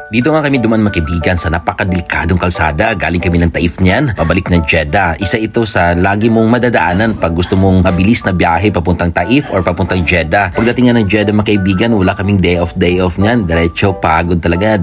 Dito nga kami duman magkaibigan sa napakadelikadong kalsada. Galing kami ng Taif niyan, pabalik ng Jeddah. Isa ito sa lagi mong madadaanan pag gusto mong mabilis na biyahe papuntang Taif or papuntang Jeddah. Pagdating nga ng Jeddah magkaibigan, wala kaming day off niyan. Diretso pagod talaga.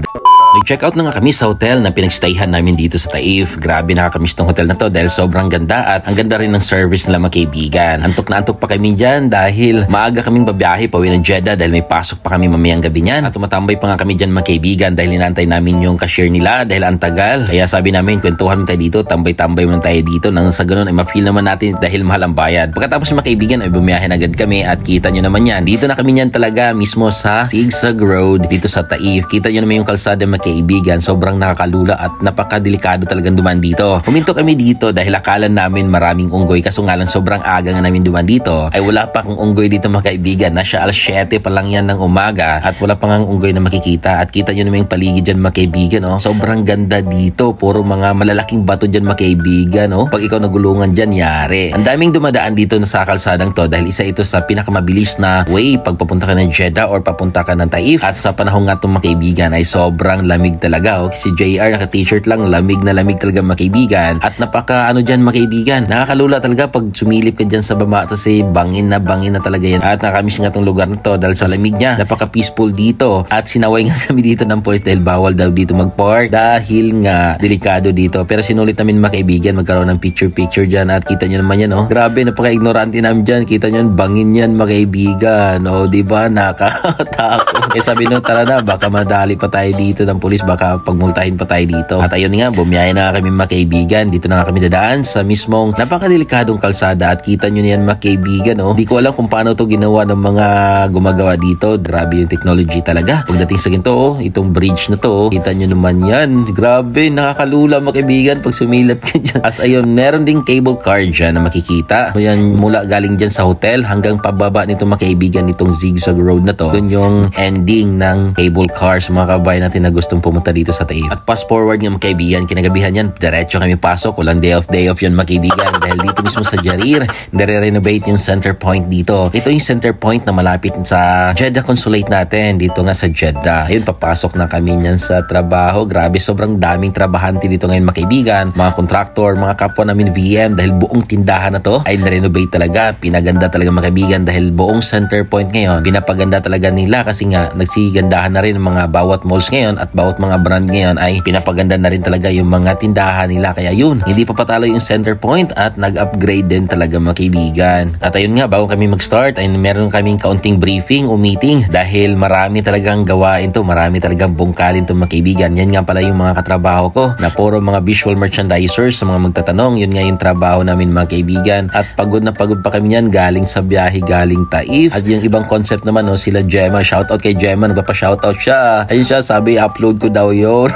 Nag-check out na nga kami sa hotel na pinagstayhan namin dito sa Taif. Grabe nakakamiss tong hotel na to dahil sobrang ganda at ang ganda rin ng service nila magkaibigan. Antok na antok pa kami dyan dahil maaga kaming babiyahe pauwi ng Jeddah dahil may pasok pa kami mamayang gabi niyan. At tumatambay pa nga kami dyan magkaibigan dahil inantay namin yung cashier nila dahil ang tagal. Kaya sabi namin kwentuhan mo tayo dito, tambay-tambay mo tayo dito nang sa ganun ay ma-feel naman natin dahil mahal ang bayad. Pagkatapos yung magkaibigan ay bumiyahe na agad kami at kita nyo naman yan. Dito na kami yan talaga mismo sa Zigzag Road dito sa Taif. Kita nyo naman yung kalsada kaibigan, sobrang nakakalula at napakadelikado talagang dumaan dito. Huminto kami dito dahil akala namin maraming unggoy kaso nga lang sobrang aga nga namin dumaan dito ay wala pa kang unggoy dito mga kaibigan. Nasa alas 7 pa lang yan ng umaga at wala pa nga unggoy na makikita at kita nyo naman yung paligid dyan mga kaibigan. Oh. Sobrang ganda dito. Puro mga malalaking bato dyan mga kaibigan. Oh. Pag ikaw nagulungan dyan, yari. Ang daming dumadaan dito sa kalsadang to dahil isa ito sa pinakamabilis na way pag papunta ka ng Jeddah or papunta ka ng Taif at sa panahon nga itong mga kaibigan ay sobrang lamig talaga. Oh. Si JR naka-t-shirt lang, lamig na lamig talaga mga kaibigan. At napaka dyan mga kaibigan. Nakakalula talaga pag sumilip ka dyan sa baba kasi bangin na talaga yan. At nakamiss nga tong lugar na to dahil sa lamig niya. Napaka-peaceful dito. At sinaway nga kami dito ng police dahil bawal daw dito mag-park dahil nga delikado dito. Pero sinulit namin mga kaibigan magkaroon ng picture dyan at kita nyo naman yan. Oh. Grabe, napaka-ignorante namin dyan. Kita nyo, bangin yan mga kaibigan. O, diba? Nakakatakot. Sabi nyo, tara na, baka madali pa tayo dito ng police, baka pagmultahin pa tayo dito. At ayun nga, bumiyahe na kami mga kaibigan. Dito na kami dadaan sa mismong napakadelikadong kalsada at kita nyo niyan mga kaibigan. Oh. Hindi ko alam kung paano to ginawa ng mga gumagawa dito. Grabe yung technology talaga. Pagdating sa ginto, oh, itong bridge na to, oh, kita nyo naman yan. Grabe, nakakalula mga kaibigan pag sumilap ka dyan. As ayun, meron ding cable car dyan na makikita. Yan, mula galing dyan sa hotel hanggang pababa nito mga kaibigan nitong Zigzag Road na to. Doon yung ending ng cable cars mga kabayan natin na gustong pumunta dito sa Taif. At fast forward nga mga kaibigan, kinagabihan yan, diretso kami pasok. Walang day off yun mga kaibigan dahil dito mismo sa Jarir, nare-renovate yung center point dito. Ito yung center point na malapit sa Jeddah Consulate natin. Dito nga sa Jeddah. Ayun, papasok na kami niyan sa trabaho. Grabe, sobrang daming trabahante dito ngayon mga kaibigan. Mga contractor, mga kapwa namin VM dahil buong tindahan na to ay na-renovate talaga. Pinaganda talaga mga kaibigan dahil buong center point ngayon, pinapaganda talaga nila kasi nga nagsigandahan na rin ang mga bawat malls ngayon at bawat mga brand ngayon ay pinapaganda na rin talaga yung mga tindahan nila. Kaya yun, hindi pa patalo yung center point at nag-upgrade din talaga mga kaibigan. At ayun nga, bago kami mag-start ay meron kaming kaunting briefing o meeting dahil marami talagang gawain to, marami talagang bungkalin to mga kaibigan. Yan nga pala yung mga katrabaho ko na puro mga visual merchandisers sa mga magtatanong. Yun nga yung trabaho namin mga kaibigan. At pagod na pagod pa kami yan galing sa biyahe galing Taif. At yung ibang concept naman, no, sila Gemma, shoutout kay Gemma, nagpapa-shoutout siya. Ayun siya, sabi upload ko daw yun.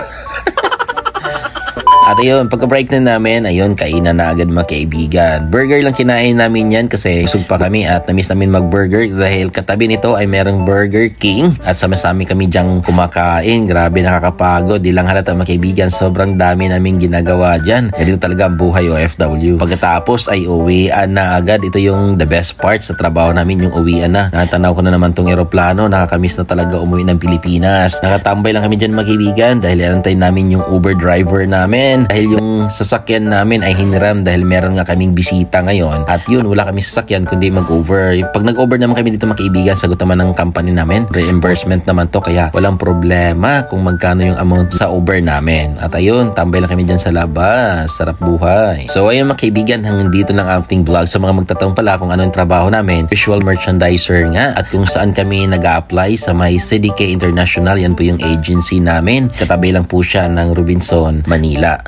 At ayun, pagka-break na namin, ayun, kainan na agad mga kaibigan. Burger lang kinain namin yan kasi busog pa kami at namiss namin mag-burger dahil katabi nito ay merong Burger King at sama-sami kami dyang kumakain. Grabe, nakakapagod. Di lang halata mga kaibigan, sobrang dami namin ginagawa dyan. Ganito talaga ang buhay OFW. Pagkatapos ay uwian na agad. Ito yung the best part sa trabaho namin, yung uwian na. Natanaw ko na naman tong eroplano. Nakakamiss na talaga umuwi ng Pilipinas. Nakatambay lang kami dyan mga kaibigan dahil inantay namin yung Uber driver namin. Dahil yung sasakyan namin ay hiniram dahil meron nga kaming bisita ngayon. At yun, wala kami sasakyan kundi mag-over. Pag nag-over naman kami dito mga kaibigan, sagot naman ng company namin. Reimbursement naman to kaya walang problema kung magkano yung amount sa Uber namin. At ayun, tambay lang kami dyan sa labas. Sarap buhay. So ayun mga kaibigan, hanggang dito lang ating vlog. Sa mga magtatanong pala kung ano yung trabaho namin, visual merchandiser nga. At kung saan kami nag-a-apply sa may CDK International, yan po yung agency namin. Katabi lang po siya ng Robinson, Manila.